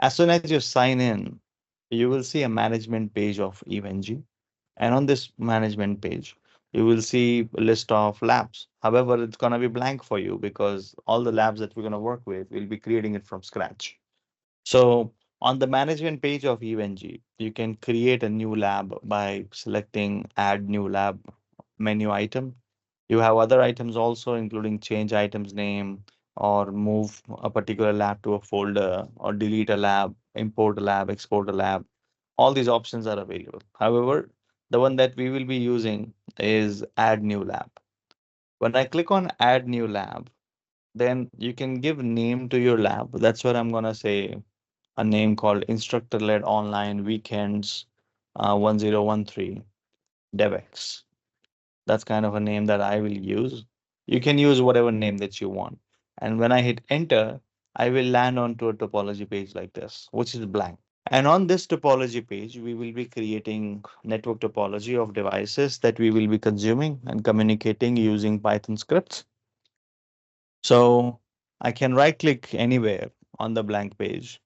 As soon as you sign in, you will see a management page of eveng. And on this management page, you will see a list of labs. However, it's going to be blank for you because all the labs that we're going to work with, we'll be creating it from scratch. So on the management page of eveng, you can create a new lab by selecting add new lab menu item. You have other items also, including change items name or move a particular lab to a folder or delete a lab, import a lab, export a lab. All these options are available. However, the one that we will be using is add new lab. When I click on add new lab, then you can give name to your lab. That's what I'm going to say, a name called instructor led online weekends 1013 DevX. That's kind of a name that I will use. You can use whatever name that you want. And when I hit enter, I will land onto a topology page like this, which is blank. And on this topology page, we will be creating network topology of devices that we will be consuming and communicating using Python scripts. So I can right click anywhere on the blank page.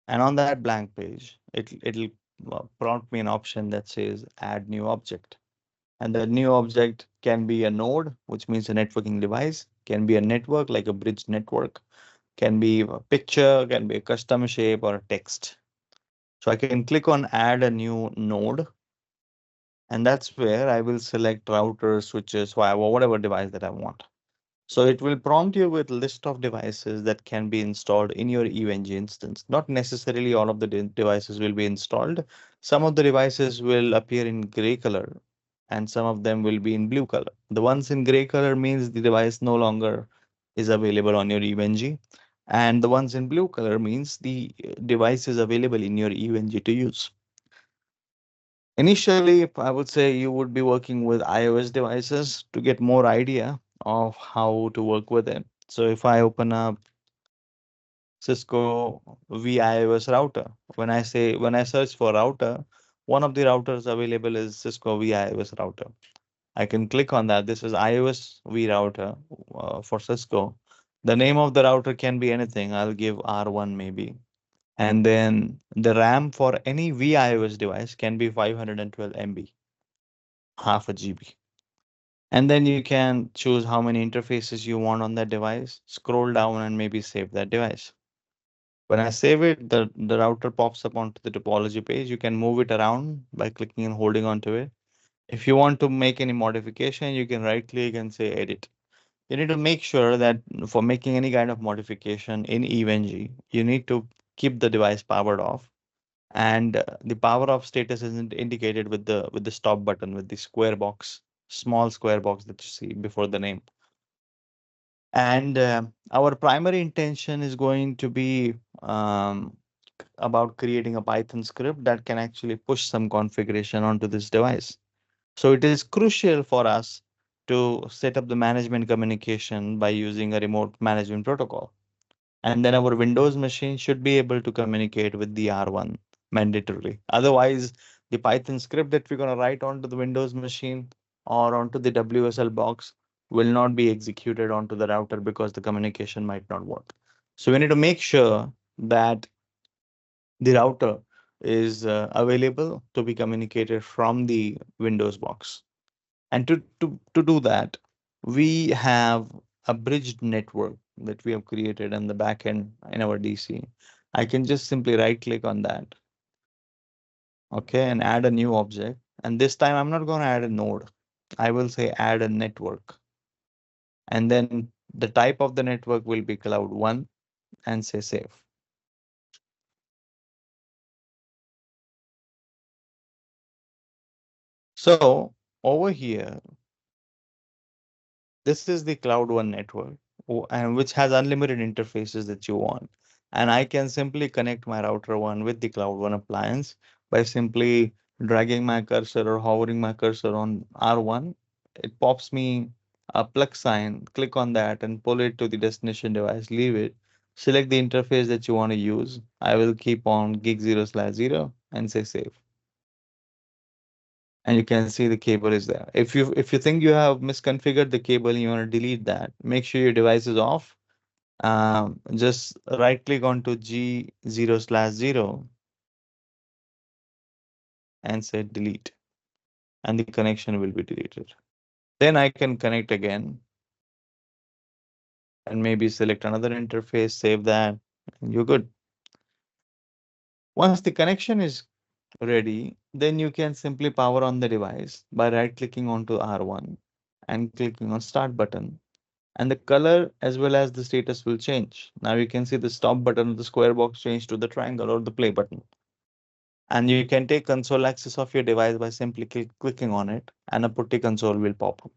And on that blank page, it'll prompt me an option that says add new object. And the new object can be a node, which means a networking device, can be a network like a bridge network, can be a picture, can be a custom shape or a text. So I can click on add a new node, and that's where I will select router, switches, whatever device that I want. So it will prompt you with list of devices that can be installed in your eveng instance. Not necessarily all of the devices will be installed. Some of the devices will appear in gray color and some of them will be in blue color. The ones in gray color means the device no longer is available on your eveng. And the ones in blue color means the device is available in your eveng to use. Initially, I would say you would be working with iOS devices to get more idea of how to work with it. So if I open up Cisco viOS router, when I search for router, one of the routers available is Cisco viOS router. I can click on that. This is iOS V router for Cisco. The name of the router can be anything. I'll give R1 maybe. And then the RAM for any viOS device can be 512 MB, half a GB. And then you can choose how many interfaces you want on that device, scroll down and maybe save that device. When I save it, the router pops up onto the topology page. You can move it around by clicking and holding onto it. If you want to make any modification, you can right click and say edit. You need to make sure that for making any kind of modification in eveng, you need to keep the device powered off. And the power off status isn't indicated with the stop button with the square box, small square box that you see before the name. And our primary intention is going to be about creating a Python script that can actually push some configuration onto this device. So it is crucial for us to set up the management communication by using a remote management protocol. And then our Windows machine should be able to communicate with the R1 mandatorily. Otherwise, the Python script that we're going to write onto the Windows machine or onto the WSL box will not be executed onto the router because the communication might not work. So we need to make sure that the router is available to be communicated from the Windows box. And to do that, we have a bridged network that we have created in the backend in our DC. I can just simply right click on that, okay, and add a new object. And this time I'm not going to add a node. I will say add a network. And then the type of the network will be cloud1 and say save. So over here, this is the cloud1 network and which has unlimited interfaces that you want. And I can simply connect my router one with the cloud1 appliance by simply dragging my cursor or hovering my cursor on R1. It pops me a plug sign, click on that and pull it to the destination device, leave it, select the interface that you want to use. I will keep on gig 0/0 and say save. And you can see the cable is there. If you think you have misconfigured the cable and you want to delete that, make sure your device is off Just right click onto G0/0 and say delete, and the connection will be deleted. Then I can connect again and maybe select another interface, save that, and you're good. Once the connection is ready, then you can simply power on the device by right clicking onto R1 and clicking on start button. And the color as well as the status will change. Now you can see the stop button, the square box change to the triangle or the play button. And you can take console access of your device by simply clicking on it, and a putty console will pop up.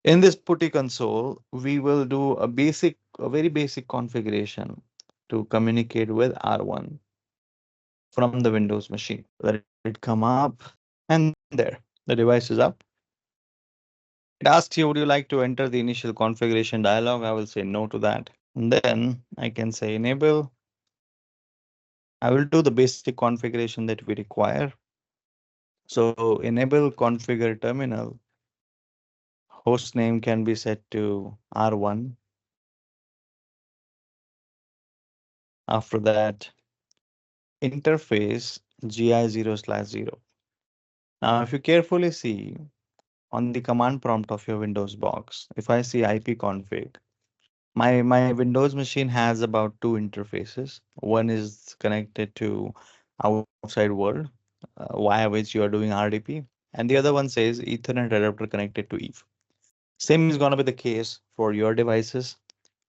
In this putty console, we will do a very basic configuration to communicate with R1 from the Windows machine. Let it come up, and there, the device is up. It asks you, would you like to enter the initial configuration dialog? I will say no to that. And then I can say enable. I will do the basic configuration that we require. So enable configure terminal. Host name can be set to R1. After that, interface GI0/0. Now, if you carefully see on the command prompt of your Windows box, if I see ipconfig, my Windows machine has about two interfaces. One is connected to outside world, via which you are doing RDP, and the other one says Ethernet adapter connected to Eve. Same is going to be the case for your devices,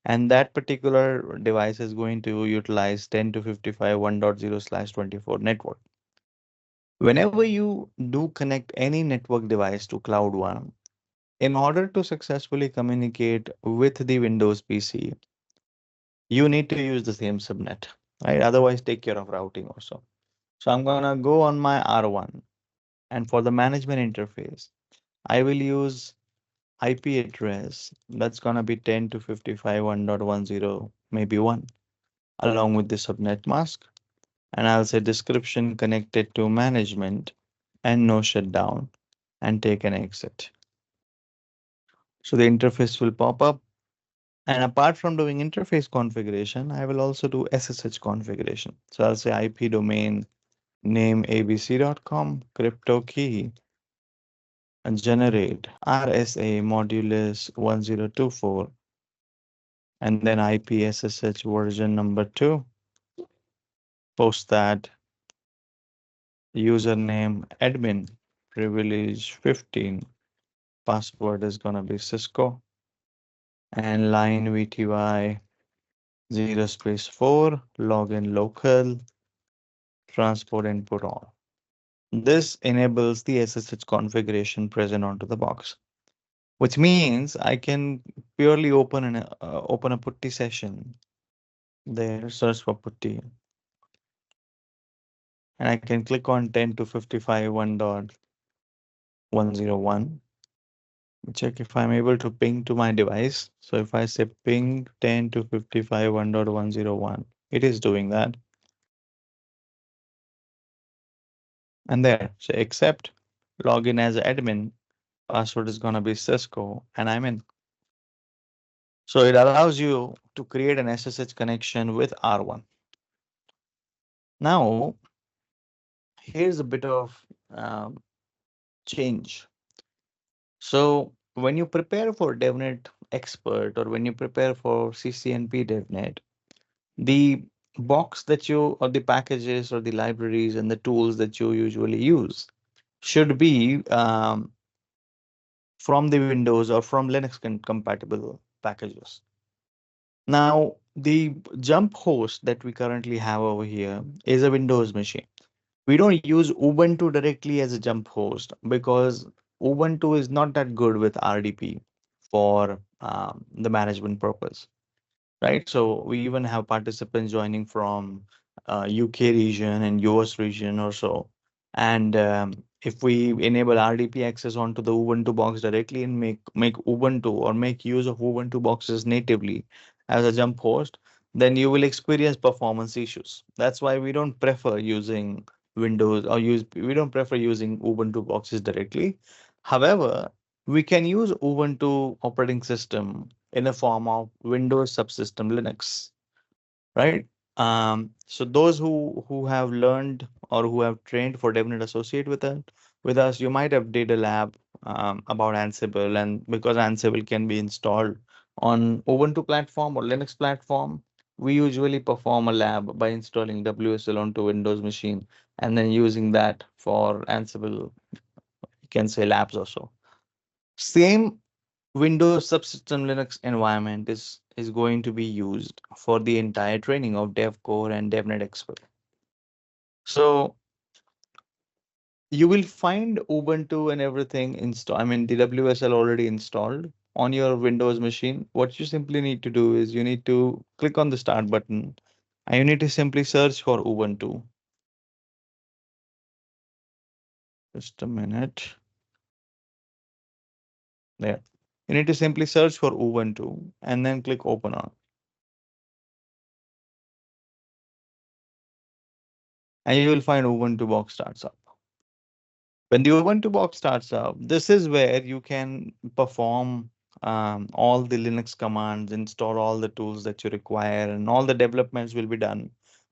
and that particular device is going to utilize 10.255 1.0/24 network. Whenever you do connect any network device to Cloud One, in order to successfully communicate with the Windows PC, you need to use the same subnet, right? Otherwise, take care of routing also. So I'm gonna go on my R1, and for the management interface, I will use IP address that's gonna be 10.255 1.10, maybe 1, along with the subnet mask. And I'll say description connected to management and no shutdown, and take an exit. So the interface will pop up. And apart from doing interface configuration, I will also do SSH configuration. So I'll say IP domain name abc.com, crypto key, and generate RSA modulus 1024, and then IP SSH version number 2. Post that, username admin, privilege 15, password is gonna be Cisco, and line VTY 0 space 4, login local, transport input on. This enables the SSH configuration present onto the box, which means I can purely open a putty session there, search for putty, and I can click on 10.255 1.101. Check if I'm able to ping to my device. So if I say ping 10.255 1.101, it is doing that. And there, so accept, login as admin, password is gonna be Cisco, and I'm in. So it allows you to create an SSH connection with R1. Now, here's a bit of change. So when you prepare for DevNet Expert or when you prepare for CCNP DevNet, the box that you or the packages or the libraries and the tools that you usually use should be from the Windows or from Linux compatible packages. Now, the jump host that we currently have over here is a Windows machine. We don't use Ubuntu directly as a jump host because Ubuntu is not that good with RDP for the management purpose, right? So we even have participants joining from UK region and US region or so. And if we enable RDP access onto the Ubuntu box directly and make Ubuntu or make use of Ubuntu boxes natively as a jump host, then you will experience performance issues. That's why we don't prefer using Windows or we don't prefer using Ubuntu boxes directly. However, we can use Ubuntu operating system in the form of Windows subsystem Linux, right? So those who have learned or who have trained for DevNet Associate with us, you might have did a lab about Ansible, and because Ansible can be installed on Ubuntu platform or Linux platform, we usually perform a lab by installing WSL onto Windows machine and then using that for Ansible, you can say labs also. Same Windows subsystem Linux environment is going to be used for the entire training of DevCore and DevNet Expert. So you will find Ubuntu and everything installed. I mean, the WSL already installed on your Windows machine. What you simply need to do is you need to click on the start button and you need to simply search for Ubuntu. Just a minute. There. You need to simply search for Ubuntu and then click open on. And you will find Ubuntu box starts up. When the Ubuntu box starts up, this is where you can perform all the Linux commands, install all the tools that you require, and all the developments will be done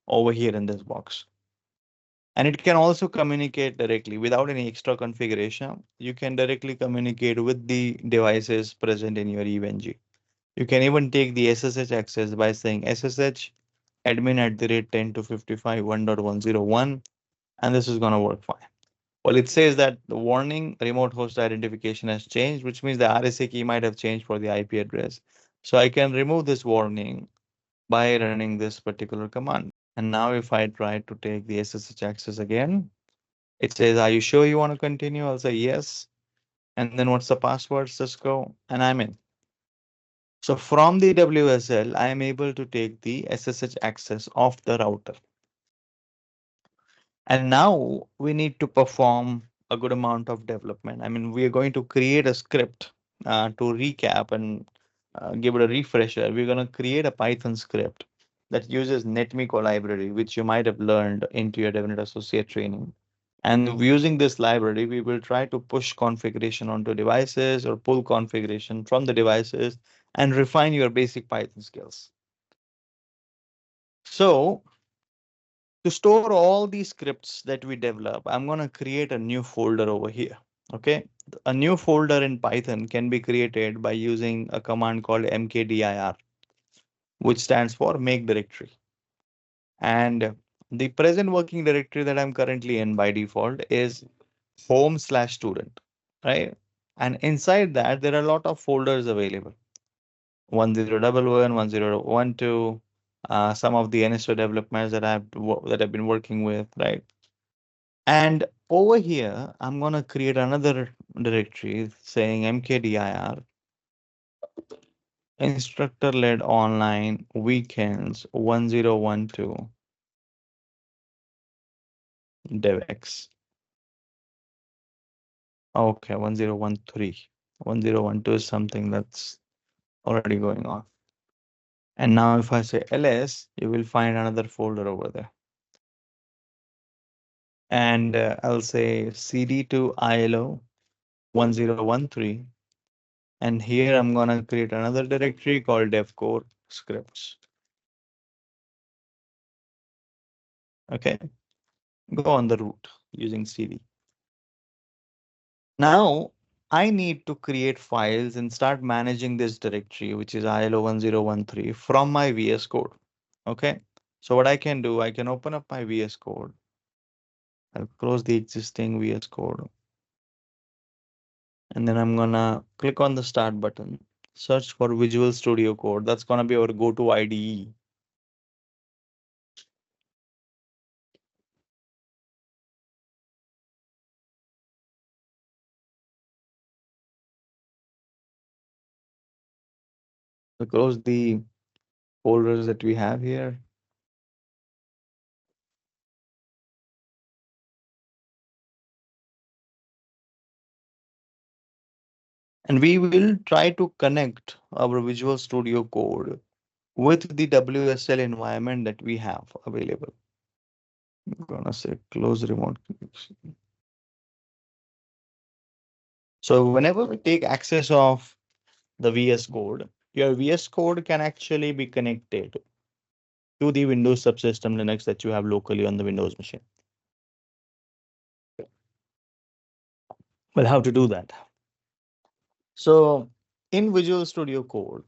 over here in this box. And it can also communicate directly without any extra configuration. You can directly communicate with the devices present in your eveng. You can even take the SSH access by saying SSH admin at the rate 10 to 55 1.101, and this is going to work fine. Well, it says that the warning remote host identification has changed, which means the RSA key might have changed for the IP address. So I can remove this warning by running this particular command. And now if I try to take the SSH access again, it says, are you sure you want to continue? I'll say yes. And then what's the password, Cisco? And I'm in. So from the WSL, I am able to take the SSH access of the router. And now we need to perform a good amount of development. I mean, we are going to create a script to recap and give it a refresher. We're going to create a Python script that uses netmiko library, which you might have learned into your DevNet Associate training. And using this library, we will try to push configuration onto devices or pull configuration from the devices and refine your basic Python skills. So to store all these scripts that we develop, I'm going to create a new folder over here. Okay. A new folder in Python can be created by using a command called mkdir, which stands for make directory. And the present working directory that I'm currently in by default is home/student, right? And inside that, there are a lot of folders available. 1011, 1012, some of the NSO developments that I've been working with, right? And over here, I'm going to create another directory saying mkdir instructor-led online weekends 1012 devx. Okay, 1013. 1012 is something that's already going on. And now if I say ls, you will find another folder over there. And I'll say cd to ilo 1013. And here I'm going to create another directory called devcore scripts. Okay, go on the root using cd. Now I need to create files and start managing this directory, which is ilo1013 from my VS Code. Okay, so what I can do, I can open up my VS Code. I'll close the existing VS Code. And then I'm gonna click on the start button, search for Visual Studio Code. That's gonna be our go-to IDE. So close the folders that we have here. And we will try to connect our Visual Studio Code with the WSL environment that we have available. I'm gonna say close remote connection. So whenever we take access of the VS Code, your VS Code can actually be connected to the Windows subsystem Linux that you have locally on the Windows machine. Well, how to do that? So in Visual Studio Code,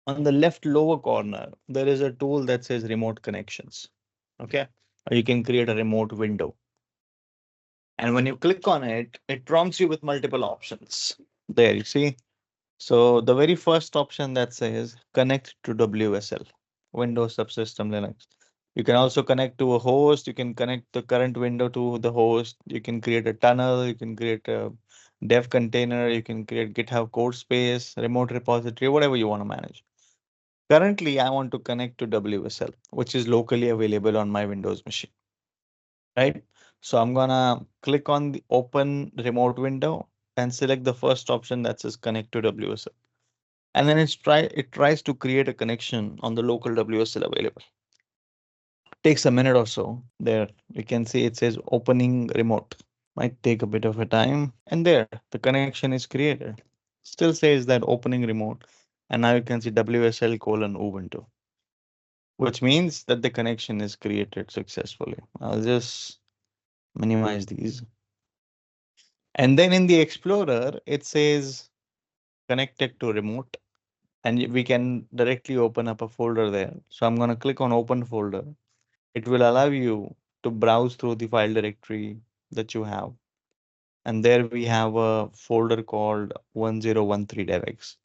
on the left lower corner, there is a tool that says remote connections. Okay. Or you can create a remote window. And when you click on it, it prompts you with multiple options. There you see. So the very first option that says connect to WSL, Windows Subsystem Linux. You can also connect to a host. You can connect the current window to the host. You can create a tunnel. You can create a dev container. You can create GitHub code space, remote repository, whatever you want to manage. Currently, I want to connect to WSL, which is locally available on my Windows machine, right? So I'm gonna click on the open remote window and select the first option that says connect to WSL. And then it tries to create a connection on the local WSL available. Takes a minute or so. There you can see it says opening remote. Might take a bit of a time. And there the connection is created. Still says that opening remote. And now you can see WSL colon Ubuntu, which means that the connection is created successfully. I'll just minimize these. And then in the Explorer, it says connected to remote, and we can directly open up a folder there. So I'm going to click on open folder. It will allow you to browse through the file directory that you have. And there we have a folder called 1013 devx.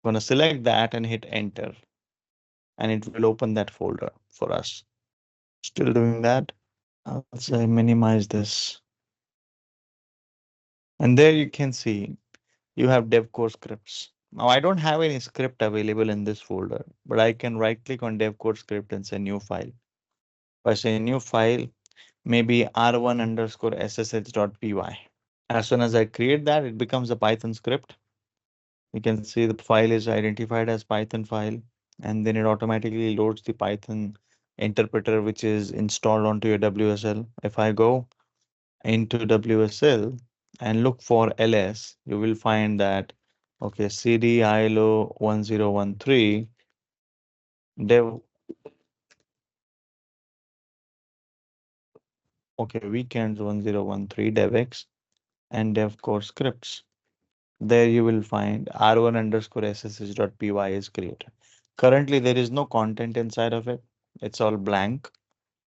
I'm going to select that and hit enter, and it will open that folder for us. Still doing that. I'll say minimize this. And there you can see you have dev core scripts. Now I don't have any script available in this folder, but I can right click on dev core script and say new file. If I say new file, maybe r1 underscore ssh.py. As soon as I create that, it becomes a Python script. You can see the file is identified as Python file, and then it automatically loads the Python interpreter, which is installed onto your WSL. If I go into WSL and look for ls, you will find that, okay, cd ilo 1013 dev, okay, weekends 1013 devx and dev core scripts. There you will find r1 underscore ssh.py is created. Currently, there is no content inside of it. It's all blank,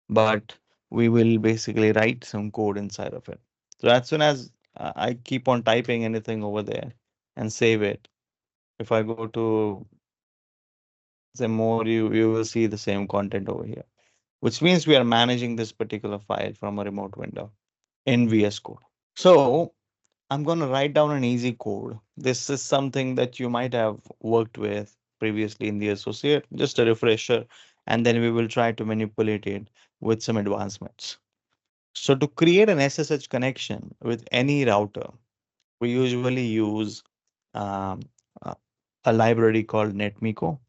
but we will basically write some code inside of it. So as soon as I keep on typing anything over there and save it, if I go to the more, you will see the same content over here, which means we are managing this particular file from a remote window in VS Code. So I'm going to write down an easy code. This is something that you might have worked with previously in the associate, just a refresher, and then we will try to manipulate it with some advancements. So to create an SSH connection with any router, we usually use um, a a library called NetMiko.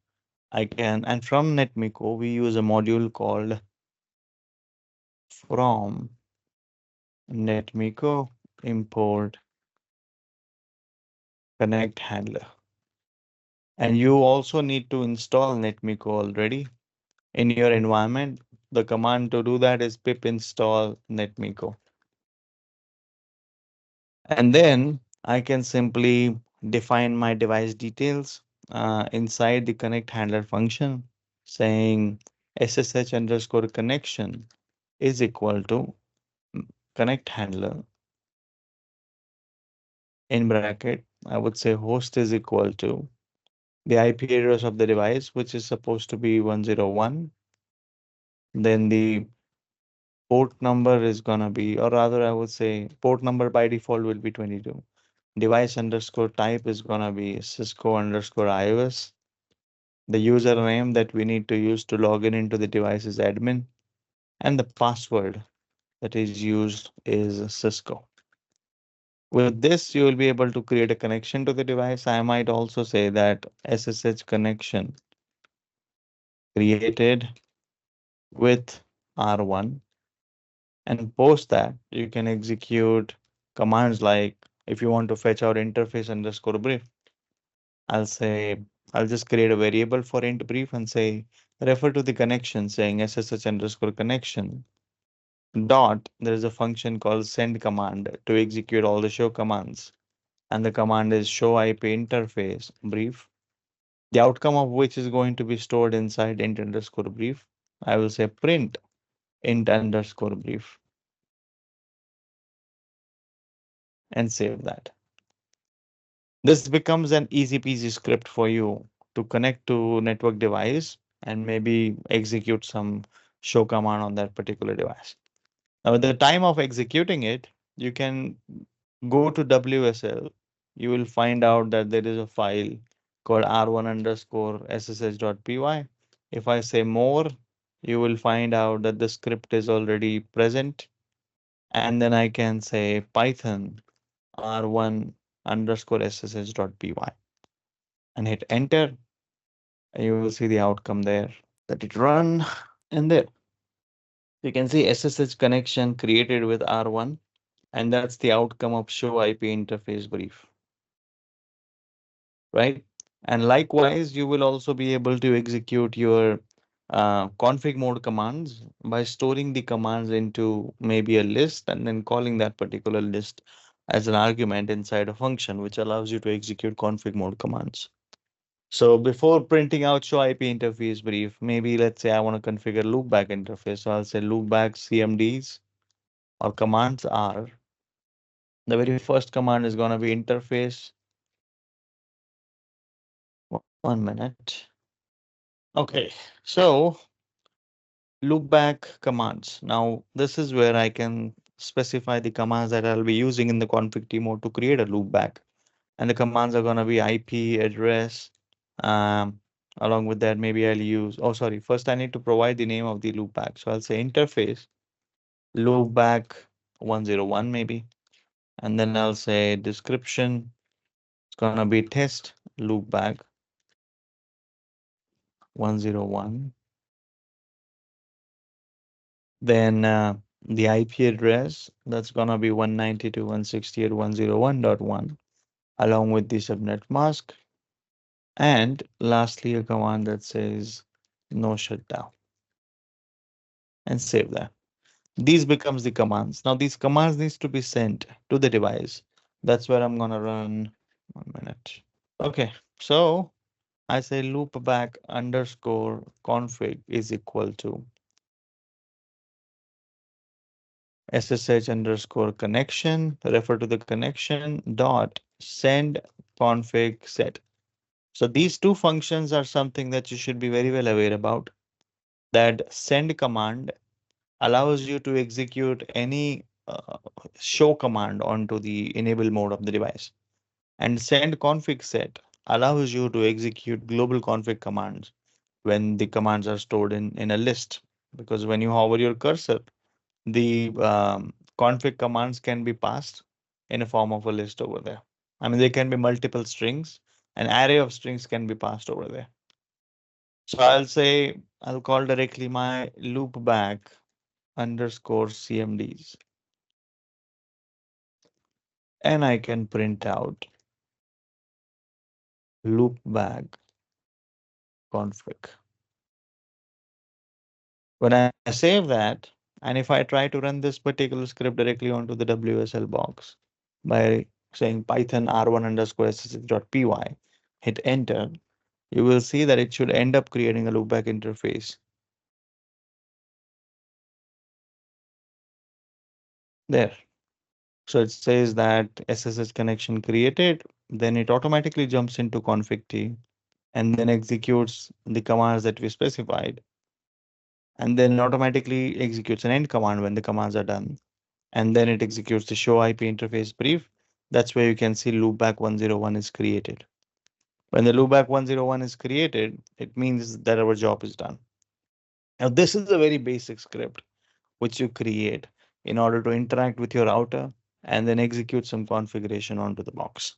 And from NetMiko, we use a module called from NetMiko import connect handler. And you also need to install NetMiko already in your environment. The command to do that is pip install NetMiko. And then I can simply define my device details inside the connect handler function, saying SSH underscore connection is equal to connect handler in bracket. I would say host is equal to the IP address of the device, which is supposed to be 101. Then the port number is gonna be, or rather, I would say port number by default will be 22. Device underscore type is gonna be Cisco underscore iOS. The username that we need to use to log in into the device is admin, and the password that is used is Cisco. With this, you will be able to create a connection to the device. I might also say that SSH connection created with R1, and post that you can execute commands like if you want to fetch out interface underscore brief, I'll say I'll just create a variable for int brief and say refer to the connection saying SSH underscore connection dot. There is a function called send command to execute all the show commands. And the command is show IP interface brief, the outcome of which is going to be stored inside int underscore brief. I will say print int underscore brief and save that. This becomes an easy peasy script for you to connect to network device and maybe execute some show command on that particular device. Now, at the time of executing it, you can go to WSL. You will find out that there is a file called r1 underscore ssh.py. If I say more, you will find out that the script is already present. And then I can say Python r1 underscore ssh.py and hit enter. And you will see the outcome there. Let it run. And there you can see SSH connection created with R1. And that's the outcome of show IP interface brief, right? And likewise, you will also be able to execute your config mode commands by storing the commands into maybe a list and then calling that particular list as an argument inside a function, which allows you to execute config mode commands. So before printing out show IP interface brief, maybe let's say I want to configure loopback interface. So I'll say loopback CMDs or commands are, the very first command is going to be interface. 1 minute. Okay, so loopback commands. Now this is where I can specify the commands that I'll be using in the config mode to create a loopback. And the commands are going to be IP address. Um, Along with that, maybe I'll use, oh, sorry, first I need to provide the name of the loopback. So I'll say interface loopback 101 maybe. And then I'll say description. It's going to be test loopback 101. Then the IP address, that's going to be 192.168.101.1 along with the subnet mask. And lastly, a command that says no shutdown and save that. These becomes the commands. Now these commands needs to be sent to the device. That's where I'm going to run 1 minute. Okay, so I say loopback underscore config is equal to SSH underscore connection, refer to the connection dot send config set. So these two functions are something that you should be very well aware about. That send command allows you to execute any show command onto the enable mode of the device. And send config set allows you to execute global config commands when the commands are stored in a list. Because when you hover your cursor, the config commands can be passed in a form of a list over there. I mean, there can be multiple strings. An array of strings can be passed over there. So I'll say, I'll call directly my loopback underscore CMDs. And I can print out loopback config. When I save that, and if I try to run this particular script directly onto the WSL box by saying Python r1 underscore ssh.py, hit enter, you will see that it should end up creating a loopback interface. There. So it says that SSH connection created, then it automatically jumps into config T and then executes the commands that we specified. And then automatically executes an end command when the commands are done. And then it executes the show IP interface brief. That's where you can see loopback 101 is created. When the loopback 101 is created, it means that our job is done. Now, this is a very basic script which you create in order to interact with your router and then execute some configuration onto the box.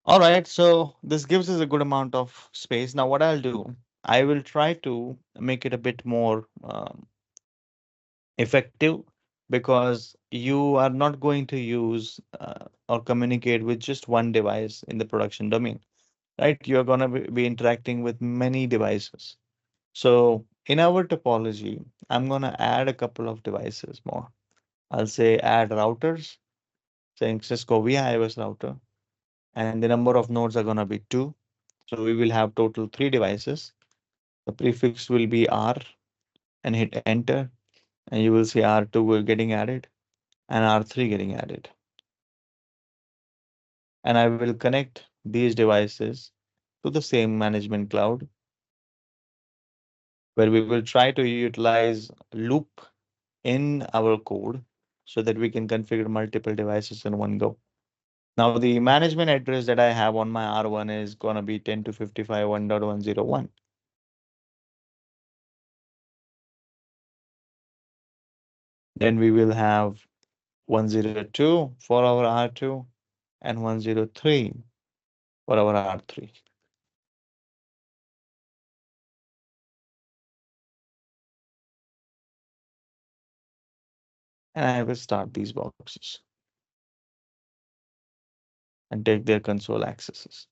All right, so this gives us a good amount of space. Now, what I'll do, I will try to make it a bit more effective because you are not going to use or communicate with just one device in the production domain. right? You're going to be interacting with many devices. So in our topology, I'm going to add a couple of devices more. I'll say add routers, saying Cisco VIOS router, and the number of nodes are going to be two. So we will have total three devices. The prefix will be R and hit enter, and you will see R2 will getting added and R3 getting added. And I will connect these devices to the same management cloud where we will try to utilize loop in our code so that we can configure multiple devices in one go. Now, the management address that I have on my R1 is going to be 10.255.1.101. Then we will have 102 for our R2 and 103 for our R3. And I will start these boxes and take their console accesses.